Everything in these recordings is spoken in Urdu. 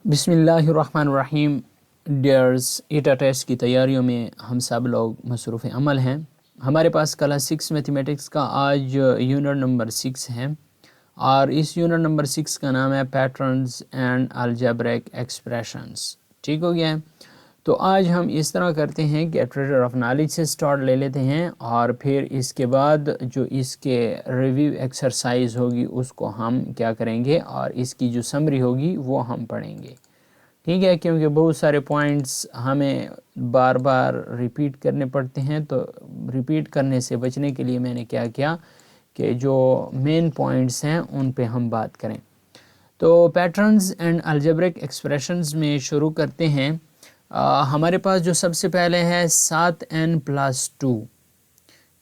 بسم اللہ الرحمن الرحیم۔ ڈیئرز، ایٹا ٹیسٹ کی تیاریوں میں ہم سب لوگ مصروف عمل ہیں۔ ہمارے پاس کلاس 6 میتھمیٹکس کا آج یونٹ نمبر 6 ہے، اور اس یونٹ نمبر 6 کا نام ہے پیٹرنز اینڈ الجبرک ایکسپریشنز۔ ٹھیک ہو گیا ہے؟ تو آج ہم اس طرح کرتے ہیں کہ ٹریجر آف نالج سے سٹارٹ لے لیتے ہیں، اور پھر اس کے بعد جو اس کے ریویو ایکسرسائز ہوگی اس کو ہم کیا کریں گے، اور اس کی جو سمری ہوگی وہ ہم پڑھیں گے۔ ٹھیک ہے، کیونکہ بہت سارے پوائنٹس ہمیں بار بار ریپیٹ کرنے پڑتے ہیں، تو ریپیٹ کرنے سے بچنے کے لیے میں نے کیا کیا کہ جو مین پوائنٹس ہیں ان پہ ہم بات کریں۔ تو پیٹرنز اینڈ الجبرک ایکسپریشنز میں شروع کرتے ہیں۔ ہمارے پاس جو سب سے پہلے ہے 7n+2،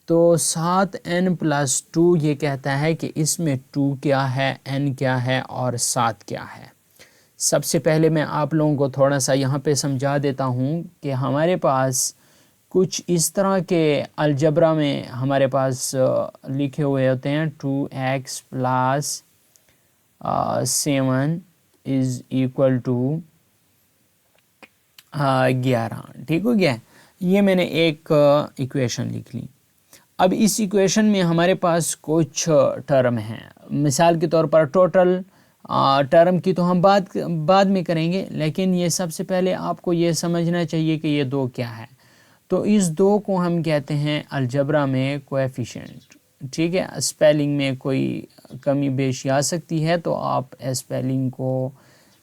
تو 7n+2 یہ کہتا ہے کہ اس میں 2 کیا ہے، n کیا ہے اور 7 کیا ہے۔ سب سے پہلے میں آپ لوگوں کو تھوڑا سا یہاں پہ سمجھا دیتا ہوں کہ ہمارے پاس کچھ اس طرح کے الجبرا میں ہمارے پاس لکھے ہوئے ہوتے ہیں 2x + 7 = 11۔ ٹھیک ہو گیا؟ یہ میں نے ایک ایکویشن لکھ لی۔ اب اس ایکویشن میں ہمارے پاس کچھ ٹرم ہیں، مثال کے طور پر ٹوٹل ٹرم کی تو ہم بعد میں کریں گے، لیکن یہ سب سے پہلے آپ کو یہ سمجھنا چاہیے کہ یہ 2 کیا ہے۔ تو اس 2 کو ہم کہتے ہیں الجبرا میں کویفیشنٹ۔ ٹھیک ہے، اسپیلنگ میں کوئی کمی بیشی آ سکتی ہے تو آپ اسپیلنگ کو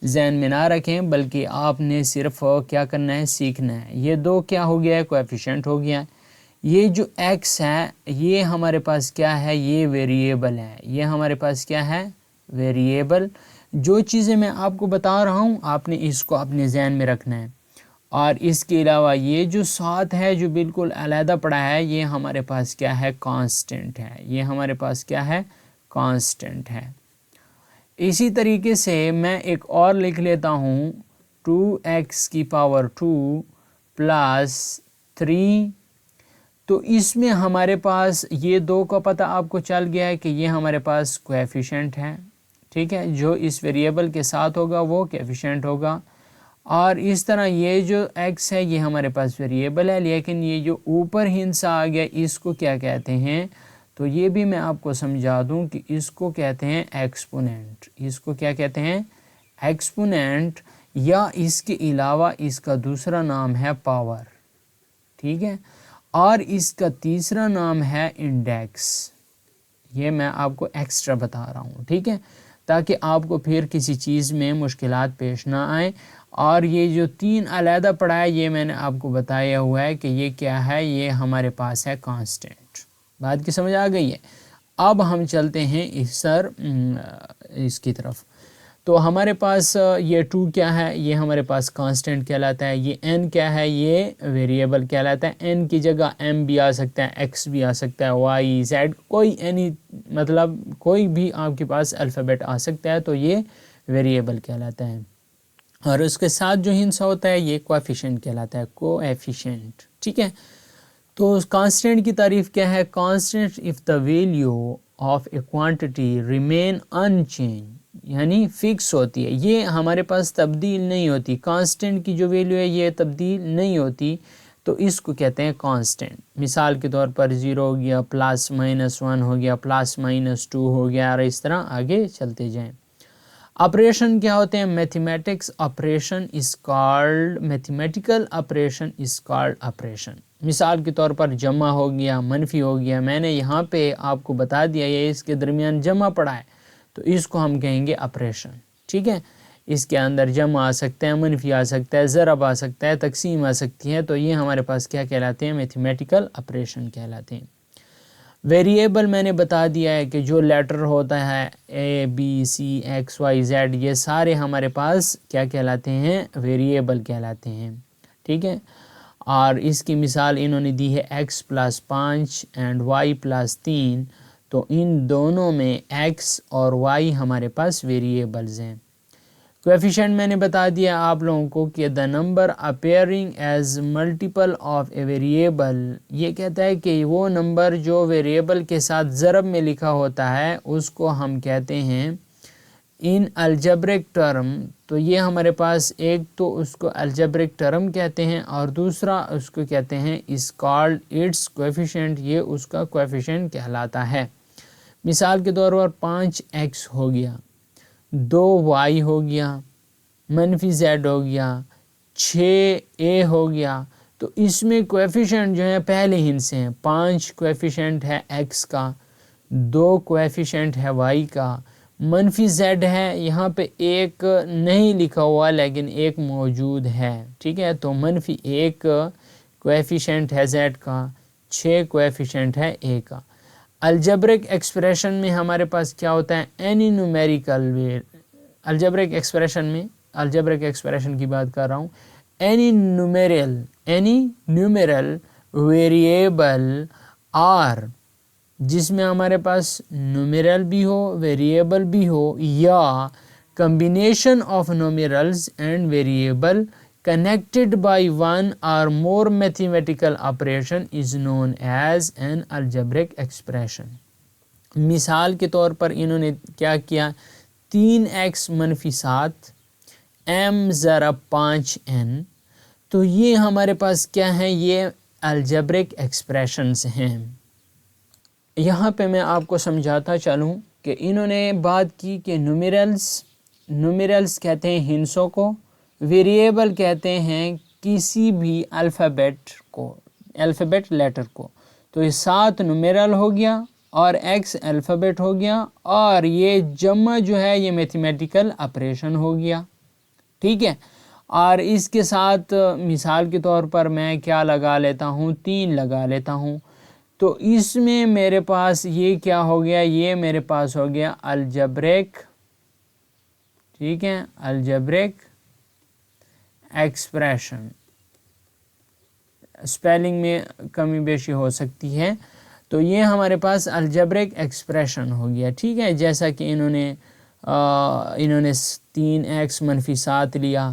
ذہن میں نہ رکھیں، بلکہ آپ نے صرف کیا کرنا ہے، سیکھنا ہے۔ یہ 2 کیا ہو گیا ہے، کویفیشنٹ ہو گیا ہے۔ یہ جو x ہے یہ ہمارے پاس کیا ہے، یہ ویریبل ہے۔ یہ ہمارے پاس کیا ہے، ویریبل۔ جو چیزیں میں آپ کو بتا رہا ہوں آپ نے اس کو اپنے ذہن میں رکھنا ہے۔ اور اس کے علاوہ یہ جو 7 ہے جو بالکل علیحدہ پڑا ہے، یہ ہمارے پاس کیا ہے، کانسٹنٹ ہے۔ یہ ہمارے پاس کیا ہے، کانسٹنٹ ہے۔ اسی طریقے سے میں ایک اور لکھ لیتا ہوں 2x⁻² + 3۔ تو اس میں ہمارے پاس یہ 2 کا پتہ آپ کو چل گیا ہے کہ یہ ہمارے پاس کویفیشنٹ ہے۔ ٹھیک ہے، جو اس ویریبل کے ساتھ ہوگا وہ کویفیشنٹ ہوگا۔ اور اس طرح یہ جو x ہے یہ ہمارے پاس ویریبل ہے، لیکن یہ جو اوپر ہندسہ آ گیا اس کو کیا کہتے ہیں، تو یہ بھی میں آپ کو سمجھا دوں کہ اس کو کہتے ہیں ایکسپوننٹ۔ اس کو کیا کہتے ہیں، ایکسپوننٹ، یا اس کے علاوہ اس کا دوسرا نام ہے پاور۔ ٹھیک ہے، اور اس کا تیسرا نام ہے انڈیکس۔ یہ میں آپ کو ایکسٹرا بتا رہا ہوں، ٹھیک ہے، تاکہ آپ کو پھر کسی چیز میں مشکلات پیش نہ آئیں۔ اور یہ جو 3 علیحدہ پڑا ہے یہ میں نے آپ کو بتایا ہوا ہے کہ یہ کیا ہے، یہ ہمارے پاس ہے کانسٹنٹ۔ بات کی سمجھ آ گئی ہے؟ اب ہم چلتے ہیں اس کی طرف۔ تو ہمارے پاس یہ 2 کیا ہے، یہ ہمارے پاس کانسٹنٹ کہلاتا ہے۔ یہ n کیا ہے، یہ ویریبل کہلاتا ہے۔ n کی جگہ m بھی آ سکتا ہے، x بھی آ سکتا ہے، y z، کوئی مطلب کوئی بھی آپ کے پاس الفابیٹ آ سکتا ہے، تو یہ ویریبل کہلاتا ہے۔ اور اس کے ساتھ جو ہندسہ ہوتا ہے یہ کویفیشنٹ کہلاتا ہے، کویفیشنٹ۔ ٹھیک ہے، تو کانسٹنٹ کی تعریف کیا ہے، constant if the value of a quantity remain in change, یعنی فکس ہوتی ہے، یہ ہمارے پاس تبدیل نہیں ہوتی۔ کانسٹنٹ کی جو ویلیو ہے یہ تبدیل نہیں ہوتی، تو اس کو کہتے ہیں کانسٹنٹ۔ مثال کے طور پر 0 ہو گیا، +−1 ہو گیا، +−2 ہو گیا، اور اس طرح آگے چلتے جائیں۔ آپریشن کیا ہوتے ہیں، mathematical operation is called operation. مثال کے طور پر جمع ہو گیا، منفی ہو گیا، میں نے یہاں پہ آپ کو بتا دیا یہ اس کے درمیان جمع پڑا ہے، تو اس کو ہم کہیں گے آپریشن۔ ٹھیک ہے، اس کے اندر جمع آ سکتا ہے، منفی آ سکتا ہے، ضرب آ سکتا ہے، تقسیم آ سکتی ہے، تو یہ ہمارے پاس کیا کہلاتے ہیں، میتھمیٹیکل آپریشن کہلاتے ہیں۔ ویریبل میں نے بتا دیا ہے کہ جو لیٹر ہوتا ہے A B C X Y Z، یہ سارے ہمارے پاس کیا کہلاتے ہیں، ویریبل کہلاتے ہیں۔ ٹھیک ہے، اور اس کی مثال انہوں نے دی ہے x+5 اینڈ y+3، تو ان دونوں میں x اور y ہمارے پاس ویریبلز ہیں۔ کویفیشنٹ میں نے بتا دیا آپ لوگوں کو کہ the number appearing as multiple of a variable، یہ کہتا ہے کہ وہ نمبر جو ویریبل کے ساتھ ضرب میں لکھا ہوتا ہے اس کو ہم کہتے ہیں ان الجبرک ٹرم، تو یہ ہمارے پاس ایک تو اس کو الجبرک ٹرم کہتے ہیں اور دوسرا اس کو کہتے ہیں از کالڈ اٹس کویفیشینٹ، یہ اس کا کویفیشینٹ کہلاتا ہے۔ مثال کے طور پر 5x ہو گیا، 2y ہو گیا، -z ہو گیا، 6a ہو گیا، تو اس میں کویفیشینٹ جو ہے پہلے ہندسے ہیں۔ 5 کویفیشینٹ ہے x کا، 2 کویفیشینٹ ہے y کا، -z ہے، یہاں پہ ایک نہیں لکھا ہوا لیکن ایک موجود ہے، ٹھیک ہے، تو -1 کویفیشینٹ ہے z کا، 6 کویفیشینٹ ہے a کا۔ الجبرک ایکسپریشن میں ہمارے پاس کیا ہوتا ہے؟ اینی نومیریکل الجبرک ایکسپریشن کی بات کر رہا ہوں، اینی نیومیرل ویریبل آر، جس میں ہمارے پاس نومیرل بھی ہو، ویریبل بھی ہو، یا combination of numerals and variable connected by one or more mathematical operation is known as an algebraic expression۔ مثال کے طور پر انہوں نے کیا کیا، 3x - 7 m ضرب 5n، تو یہ ہمارے پاس کیا ہے؟ یہ الجبرک ایکسپریشنز ہیں۔ یہاں پہ میں آپ کو سمجھاتا چلوں کہ انہوں نے بات کی کہ نومیرلز کہتے ہیں ہندسوں کو، ویریبل کہتے ہیں کسی بھی الفابیٹ لیٹر کو، تو یہ 7 نومیرل ہو گیا اور x الفابیٹ ہو گیا، اور یہ جمع جو ہے یہ میتھمیٹیکل آپریشن ہو گیا، ٹھیک ہے۔ اور اس کے ساتھ مثال کے طور پر میں کیا لگا لیتا ہوں؟ 3 لگا لیتا ہوں، تو اس میں میرے پاس یہ کیا ہو گیا؟ یہ میرے پاس ہو گیا الجبرک، ٹھیک ہے، الجبرک ایکسپریشن۔ اسپیلنگ میں کمی بیشی ہو سکتی ہے، تو یہ ہمارے پاس الجبرک ایکسپریشن ہو گیا، ٹھیک ہے۔ جیسا کہ انہوں نے 3x - 7 لیا،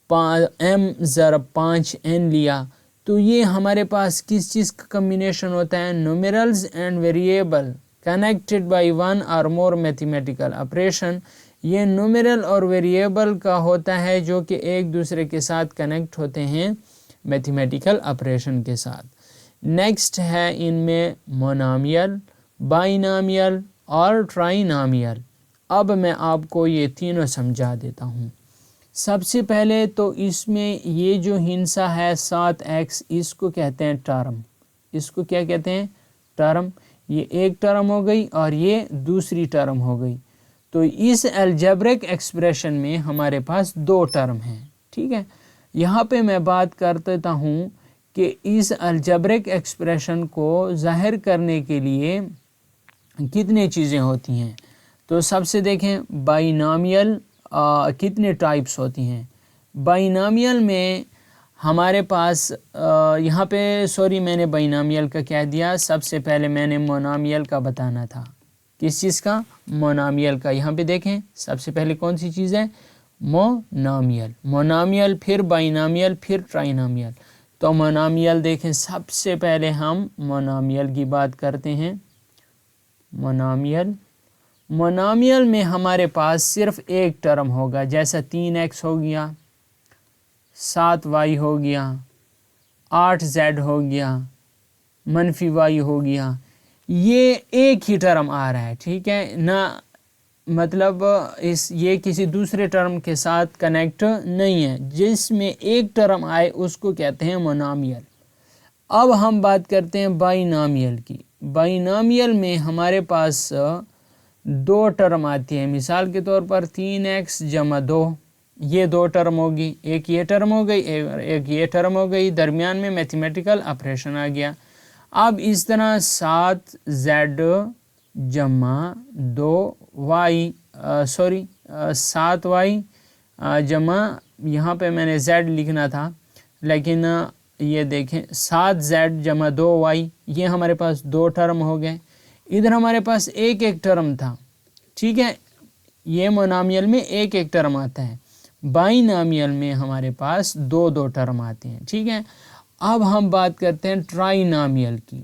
m ضرب 5n لیا، تو یہ ہمارے پاس کس چیز کا کمبینیشن ہوتا ہے؟ Numerals and variable connected by one or more mathematical operation. یہ نومیرل اور ویریبل کا ہوتا ہے جو کہ ایک دوسرے کے ساتھ کنیکٹ ہوتے ہیں میتھمیٹیکل آپریشن کے ساتھ۔ نیکسٹ ہے ان میں مونامیل، بائنامیل اور ٹرائنامیل۔ اب میں آپ کو یہ تینوں سمجھا دیتا ہوں۔ سب سے پہلے تو اس میں یہ جو ہندسہ ہے 7x، اس کو کہتے ہیں ٹرم۔ اس کو کیا کہتے ہیں؟ ٹرم۔ یہ ایک ٹرم ہو گئی اور یہ دوسری ٹرم ہو گئی، تو اس الجبرک ایکسپریشن میں ہمارے پاس 2 ٹرم ہیں، ٹھیک ہے۔ یہاں پہ میں بات کرتا ہوں کہ اس الجبرک ایکسپریشن کو ظاہر کرنے کے لیے کتنے چیزیں ہوتی ہیں، تو سب سے دیکھیں بائنامیل کتنے ٹائپس ہوتی ہیں۔ بائنامیل میں ہمارے پاس یہاں پہ میں نے بائنامیل کا کہہ دیا، سب سے پہلے میں نے مونامیل کا بتانا تھا۔ کس چیز کا؟ مونامیل کا۔ یہاں پہ دیکھیں سب سے پہلے کون سی چیز ہے؟ مونامیل، پھر بائنامیل، پھر ٹرائنامیل۔ تو مونامیل دیکھیں، سب سے پہلے ہم مونامیل کی بات کرتے ہیں۔ مونامیل میں ہمارے پاس صرف ایک ٹرم ہوگا، جیسا 3x ہو گیا، 7y ہو گیا، 8z ہو گیا، -y ہو گیا، یہ ایک ہی ٹرم آ رہا ہے، ٹھیک ہے نا، مطلب یہ کسی دوسرے ٹرم کے ساتھ کنیکٹ نہیں ہے، جس میں ایک ٹرم آئے اس کو کہتے ہیں مونامیل۔ اب ہم بات کرتے ہیں بائنامیل کی۔ بائنامیل میں ہمارے پاس 2 ٹرم آتی ہیں، مثال کے طور پر 3x + 2، یہ 2 ٹرم ہوگی، ایک یہ ٹرم ہو گئی، ایک یہ ٹرم ہو گئی، درمیان میں میتھمیٹیکل آپریشن آ گیا۔ اب اس طرح 7z + 2y 7y جمع، یہاں پہ میں نے z لکھنا تھا لیکن یہ دیکھیں 7z + 2y، یہ ہمارے پاس 2 ٹرم ہو گئے۔ ادھر ہمارے پاس ایک ٹرم تھا، ٹھیک ہے، یہ مونامیل میں ایک ٹرم آتا ہے، بائنامیل میں ہمارے پاس 2 ٹرم آتے ہیں، ٹھیک ہے۔ اب ہم بات کرتے ہیں ٹرائنامیل کی۔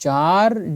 4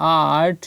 8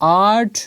8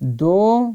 2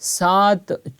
7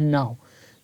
9,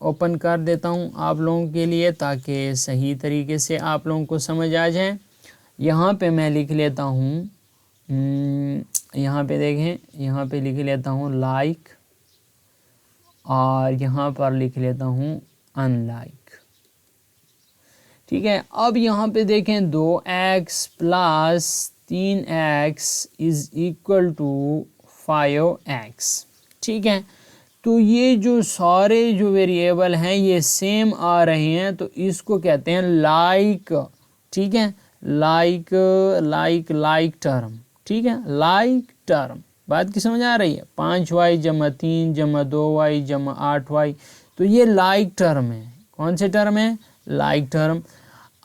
اوپن کر دیتا ہوں آپ لوگوں کے لیے تاکہ صحیح طریقے سے آپ لوگوں کو سمجھ آ جائے. یہاں پہ میں لکھ لیتا ہوں، یہاں پہ دیکھیں، یہاں پہ لکھ لیتا ہوں لائک، اور یہاں پر لکھ لیتا ہوں ان لائک. ٹھیک ہے. اب یہاں پہ دیکھیں 2x plus 3x is equal to 5x. ٹھیک ہے. تو یہ جو سارے جو ویریبل ہیں یہ سیم آ رہے ہیں، تو اس کو کہتے ہیں لائک. ٹھیک ہے. Like term. ٹھیک ہے. Like term. بات کی سمجھ آ رہی ہے؟ 5y جمع 3 جمع 2y جمع 8y، تو یہ لائک ٹرم ہے. کون سے ٹرم ہے؟ Like term.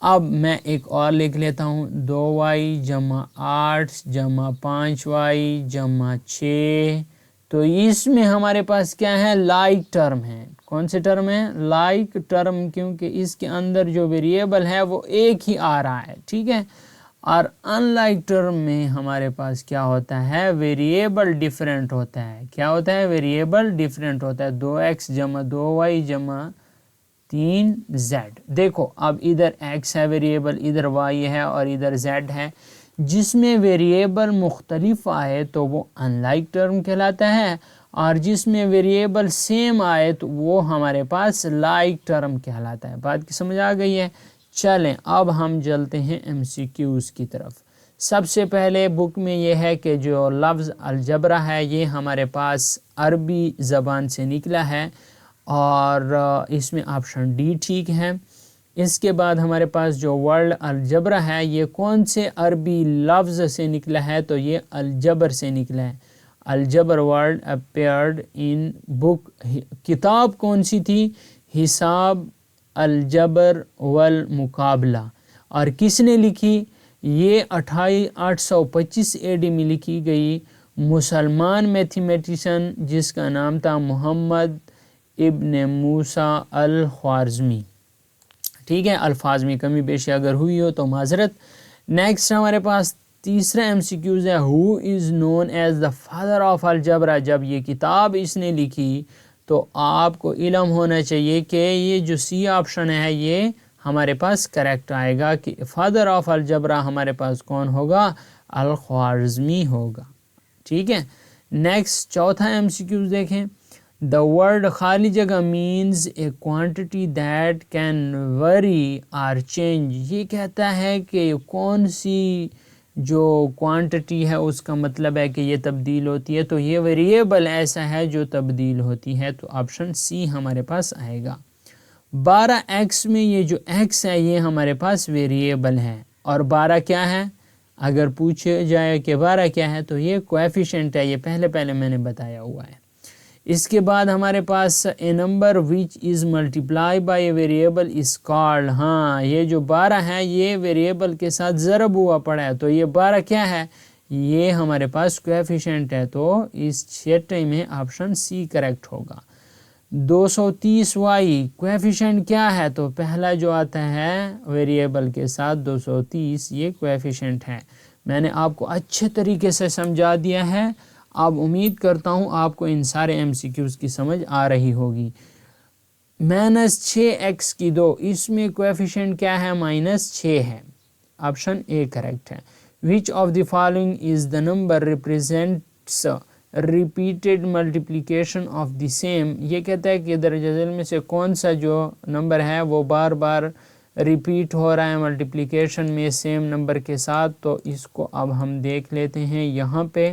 اب میں ایک اور لکھ لیتا ہوں، 2y جمع 8 جمع 5y جمع 6، تو اس میں ہمارے پاس کیا ہے؟ لائک ٹرم ہے. کون سے ٹرم ہے؟ لائک ٹرم، کیونکہ اس کے اندر جو ویریبل ہے وہ ایک ہی آ رہا ہے. ٹھیک ہے. اور ان لائک ٹرم میں ہمارے پاس کیا ہوتا ہے؟ ویریبل ڈیفرنٹ ہوتا ہے. کیا ہوتا ہے؟ ویریبل ڈیفرنٹ ہوتا ہے. 2x جمع 2y جمع 3z. دیکھو اب ادھر x ہے ویریبل، ادھر y ہے اور ادھر z ہے. جس میں ویریبل مختلف آئے تو وہ ان لائک ٹرم کہلاتا ہے، اور جس میں ویریبل سیم آئے تو وہ ہمارے پاس لائک ٹرم کہلاتا ہے. بات کی سمجھ آ گئی ہے؟ چلیں اب ہم چلتے ہیں MCQs کی طرف. سب سے پہلے بک میں یہ ہے کہ جو لفظ الجبرا ہے یہ ہمارے پاس عربی زبان سے نکلا ہے، اور اس میں آپشن ڈی ٹھیک ہے. اس کے بعد ہمارے پاس جو ورڈ الجبرا ہے یہ کون سے عربی لفظ سے نکلا ہے؟ تو یہ الجبر سے نکلا ہے. الجبر ورڈ اپیئرڈ ان بک. کتاب کون سی تھی؟ حساب الجبر والمقابلہ. اور کس نے لکھی؟ یہ 825 AD میں لکھی گئی مسلمان میتھمیٹیشن جس کا نام تھا محمد ابن موسیٰ الخوارزمی. ٹھیک ہے. الفاظ میں کمی بیشی اگر ہوئی ہو تو معذرت. نیکسٹ ہمارے پاس تیسرا MCQs ہے، who is known as the father of algebra. جب یہ کتاب اس نے لکھی تو آپ کو علم ہونا چاہیے کہ یہ جو سی آپشن ہے یہ ہمارے پاس کریکٹ آئے گا کہ فادر آف الجبرا ہمارے پاس کون ہوگا؟ الخوارزمی ہوگا. ٹھیک ہے. نیکسٹ چوتھا MCQs دیکھیں. دا ورڈ خالی جگہ means a quantity that can vary or change. یہ کہتا ہے کہ کون سی جو کوانٹٹی ہے اس کا مطلب ہے کہ یہ تبدیل ہوتی ہے، تو یہ ویریبل ایسا ہے جو تبدیل ہوتی ہے، تو آپشن سی ہمارے پاس آئے گا. 12x میں یہ جو x ہے یہ ہمارے پاس ویریبل ہے، اور 12 کیا ہے؟ اگر پوچھے جائے کہ 12 کیا ہے تو یہ کویفیشنٹ ہے. یہ پہلے میں نے بتایا ہوا ہے. اس کے بعد ہمارے پاس a number which is multiply by a variable is called. ہاں یہ جو 12 ہے یہ ویریبل کے ساتھ ضرب ہوا پڑا ہے، تو یہ 12 کیا ہے؟ یہ ہمارے پاس کویفیشنٹ ہے، تو اس چھٹے میں آپشن سی کریکٹ ہوگا. 230y کویفیشنٹ کیا ہے؟ تو پہلا جو آتا ہے ویریبل کے ساتھ 230 یہ کویفیشنٹ ہے. میں نے آپ کو اچھے طریقے سے سمجھا دیا ہے. اب امید کرتا ہوں آپ کو ان سارے MCQs کی سمجھ آ رہی ہوگی. -6x کی 2 اس میں کویفیشنٹ کیا ہے؟ -6 ہے. آپشن اے کریکٹ ہے. Which of the following is the number represents repeated multiplication of the same. یہ کہتا ہے کہ درجہ ذیل میں سے کون سا جو نمبر ہے وہ بار بار ریپیٹ ہو رہا ہے ملٹیپلیکیشن میں سیم نمبر کے ساتھ. تو اس کو اب ہم دیکھ لیتے ہیں یہاں پہ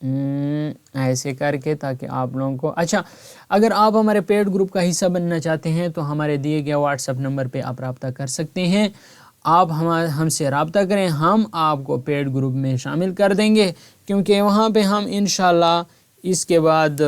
ایسے کر کے تاکہ آپ لوگوں کو اچھا. اگر آپ ہمارے پیڈ گروپ کا حصہ بننا چاہتے ہیں تو ہمارے دیے گئے واٹس ایپ نمبر پہ آپ رابطہ کر سکتے ہیں. آپ ہم سے رابطہ کریں، ہم آپ کو پیڈ گروپ میں شامل کر دیں گے، کیونکہ وہاں پہ ہم انشاءاللہ اس کے بعد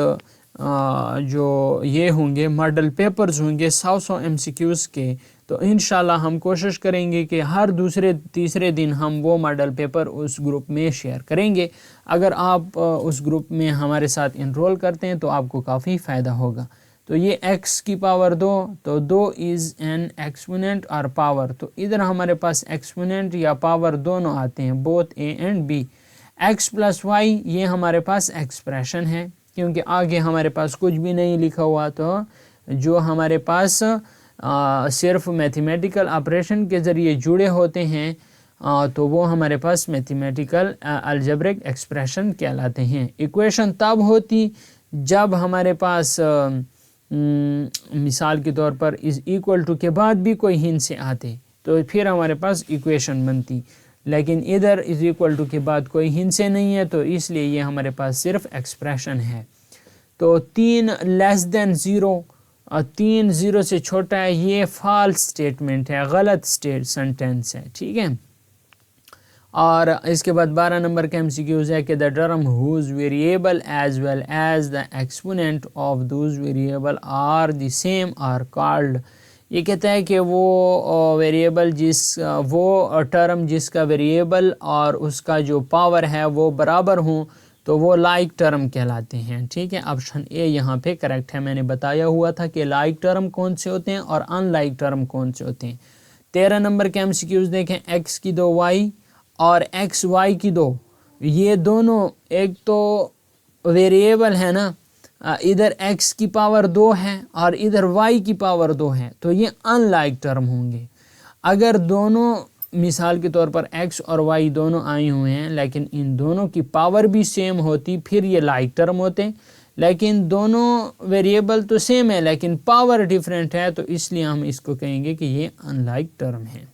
جو یہ ہوں گے ماڈل پیپرز ہوں گے 100 MCQs کے، تو انشاءاللہ ہم کوشش کریں گے کہ ہر دوسرے تیسرے دن ہم وہ ماڈل پیپر اس گروپ میں شیئر کریں گے. اگر آپ اس گروپ میں ہمارے ساتھ انرول کرتے ہیں تو آپ کو کافی فائدہ ہوگا. تو یہ x کی پاور 2، تو 2 از این ایکسپوننٹ اور پاور، تو ادھر ہمارے پاس ایکسپوننٹ یا پاور دونوں آتے ہیں، both a and b. x plus Y یہ ہمارے پاس ایکسپریشن ہے، کیونکہ آگے ہمارے پاس کچھ بھی نہیں لکھا ہوا، تو جو ہمارے پاس صرف میتھمیٹیکل آپریشن کے ذریعے جڑے ہوتے ہیں تو وہ ہمارے پاس میتھمیٹیکل الجبرک ایکسپریشن کہلاتے ہیں. ایکویشن تب ہوتی جب ہمارے پاس مثال کے طور پر از ایکول ٹو کے بعد بھی کوئی ہندسے آتے تو پھر ہمارے پاس ایکویشن بنتی، لیکن ادھر از ایکول ٹو کے بعد کوئی ہندسے نہیں ہے تو اس لیے یہ ہمارے پاس صرف ایکسپریشن ہے. تو 3 لیس دین 0 اور 3 0 سے چھوٹا ہے، یہ فالس سٹیٹمنٹ ہے، غلط سنٹینس ہے. ٹھیک ہے. اور اس کے بعد 12 نمبر کا MCQs ہے کہ the term whose variable as well as the exponent of those variable are the same are called. یہ کہتا ہے کہ وہ ویریبل وہ ٹرم جس کا ویریبل اور اس کا جو پاور ہے وہ برابر ہوں تو وہ لائک ٹرم کہلاتے ہیں. ٹھیک ہے. آپشن اے یہاں پہ کریکٹ ہے. میں نے بتایا ہوا تھا کہ لائک ٹرم کون سے ہوتے ہیں اور ان لائک ٹرم کون سے ہوتے ہیں. 13 نمبر کے MCQs دیکھیں. x کی 2 y اور ایکس وائی کی 2، یہ دونوں ایک تو ویریبل ہے نا، ادھر x کی پاور 2 ہے اور ادھر y کی پاور 2 ہے تو یہ ان لائک ٹرم ہوں گے. اگر دونوں مثال کے طور پر x اور y دونوں آئے ہوئے ہیں لیکن ان دونوں کی پاور بھی سیم ہوتی پھر یہ لائک ٹرم ہوتے، لیکن دونوں ویریبل تو سیم ہے لیکن پاور ڈیفرنٹ ہے تو اس لیے ہم اس کو کہیں گے کہ یہ ان لائک ٹرم ہے.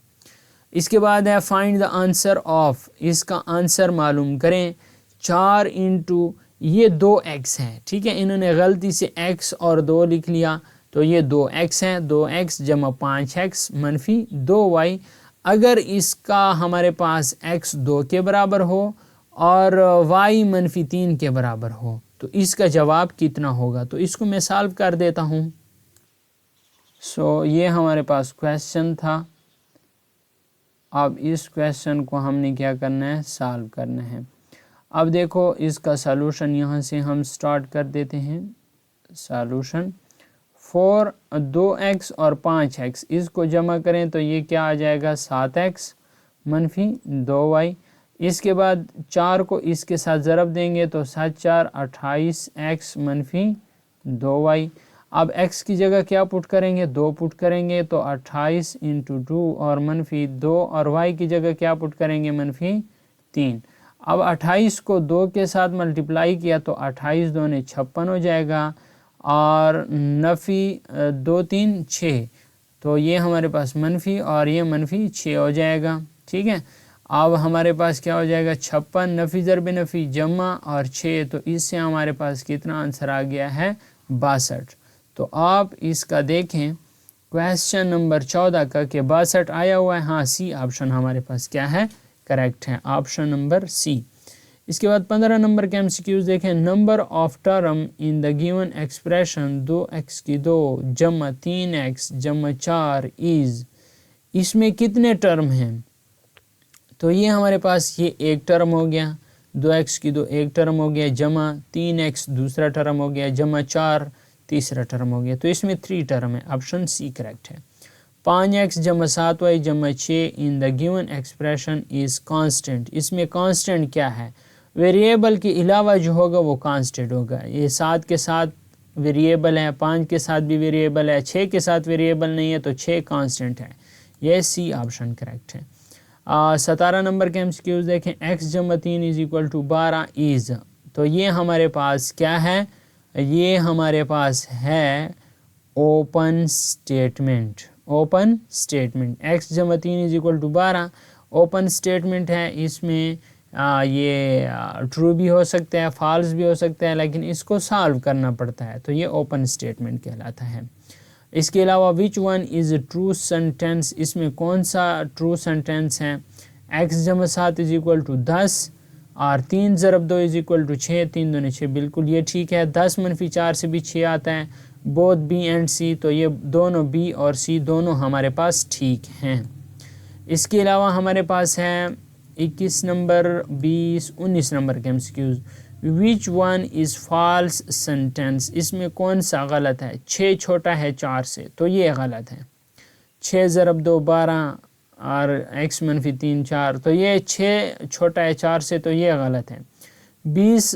اس کے بعد ہے فائنڈ دا آنسر آف، اس کا آنسر معلوم کریں. 4 انٹو یہ 2x ہے. ٹھیک ہے. انہوں نے غلطی سے x اور 2 لکھ لیا تو یہ 2x ہے. 2x جمع 5x منفی 2y. اگر اس کا ہمارے پاس x 2 کے برابر ہو اور y منفی 3 کے برابر ہو تو اس کا جواب کتنا ہوگا، تو اس کو میں سالو کر دیتا ہوں. یہ ہمارے پاس کویسچن تھا. اب اس کویسچن کو ہم نے کیا کرنا ہے، سالو کرنا ہے. اب دیکھو اس کا سالوشن یہاں سے ہم سٹارٹ کر دیتے ہیں. سالوشن 4 2x اور 5x اس کو جمع کریں تو یہ کیا آ جائے گا 7x منفی 2y. اس کے بعد 4 کو اس کے ساتھ ضرب دیں گے تو 7 4 28x منفی 2y. اب x کی جگہ کیا پٹ کریں گے، 2 پٹ کریں گے تو 28 انٹو 2 اور منفی 2 اور y کی جگہ کیا پٹ کریں گے منفی 3. اب 28 کو 2 کے ساتھ ملٹیپلائی کیا تو 28 2 نے 56 ہو جائے گا اور نفی 2 3 6 تو یہ ہمارے پاس منفی اور یہ منفی 6 ہو جائے گا. ٹھیک ہے. اب ہمارے پاس کیا ہو جائے گا 56 نفی ضرب نفی جمع اور 6 تو اس سے ہمارے پاس کتنا آنسر آ گیا ہے 62. تو آپ اس کا دیکھیں کویسچن نمبر 14 کا کہ 62 آیا ہوا ہے. ہاں سی آپشن ہمارے پاس کیا ہے کریکٹ ہے، آپشن نمبر سی. اس کے بعد 15 نمبر کے MCQs دیکھیں. Number of term in the given expression 2x کی 2 جمع 3x جمع 4 از، اس میں کتنے ٹرم ہیں، تو یہ ہمارے پاس یہ ایک ٹرم ہو گیا، 2x کی 2 ایک ٹرم ہو گیا جمع 3x دوسرا ٹرم ہو گیا جمع 4 تیسرا ٹرم ہو گیا تو اس میں 3 ٹرم ہے. آپشن سی کریکٹ ہے. 5x جمع 7y جمع 6 in the given expression is constant, اس میں کانسٹنٹ کیا ہے، ویریبل کے علاوہ جو ہوگا وہ کانسٹنٹ ہوگا. یہ 7 کے ساتھ ویریبل ہے، 5 کے ساتھ بھی ویریبل ہے، 6 کے ساتھ ویریبل نہیں ہے تو 6 کانسٹنٹ ہے. یہ سی آپشن کریکٹ ہے. 17 نمبر کے MCQs دیکھیں. x جمع 3 از ایکول ٹو 12 از، تو یہ ہمارے پاس کیا ہے، یہ ہمارے پاس ہے open statement. Open statement x جمع 3 is equal to 12 open statement ہے. اس میں یہ ٹرو بھی ہو سکتا ہے فالس بھی ہو سکتا ہے لیکن اس کو سالو کرنا پڑتا ہے تو یہ اوپن سٹیٹمنٹ کہلاتا ہے. اس کے علاوہ which one is a true sentence, اس میں کون سا ٹرو سینٹینس ہے، x جمع 7 از ایکول ٹو 10 اور 3 ضرب 2 از ایکول ٹو 6 3 2 6 بالکل یہ ٹھیک ہے. 10 منفی 4 سے بھی 6 آتا ہے. بوتھ بی اینڈ سی، تو یہ دونوں بی اور سی دونوں ہمارے پاس ٹھیک ہیں. اس کے علاوہ ہمارے پاس ہے 21 نمبر 20 19 نمبر کے MCQs. Which one is false sentence, اس میں کون سا غلط ہے، 6 چھوٹا ہے 4 سے تو یہ غلط ہے. 6 ضرب 2 12 اور x منفی 3 4 تو یہ 6 چھوٹا ہے 4 سے تو یہ غلط ہے. 20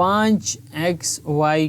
5xy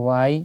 y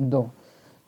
2,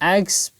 x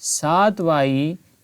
7y,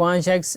5x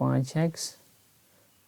5x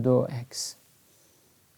2x,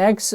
x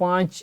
5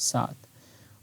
7,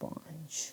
5,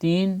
3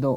2,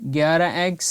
11x,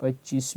25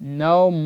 9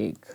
1।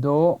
2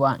1,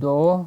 2,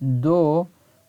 2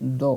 2,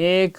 1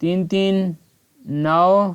3 3 9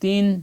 3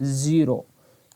0।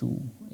2,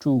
2।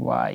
y,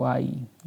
y।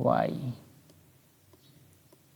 y,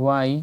y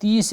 30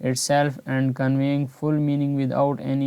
itself and conveying full meaning without any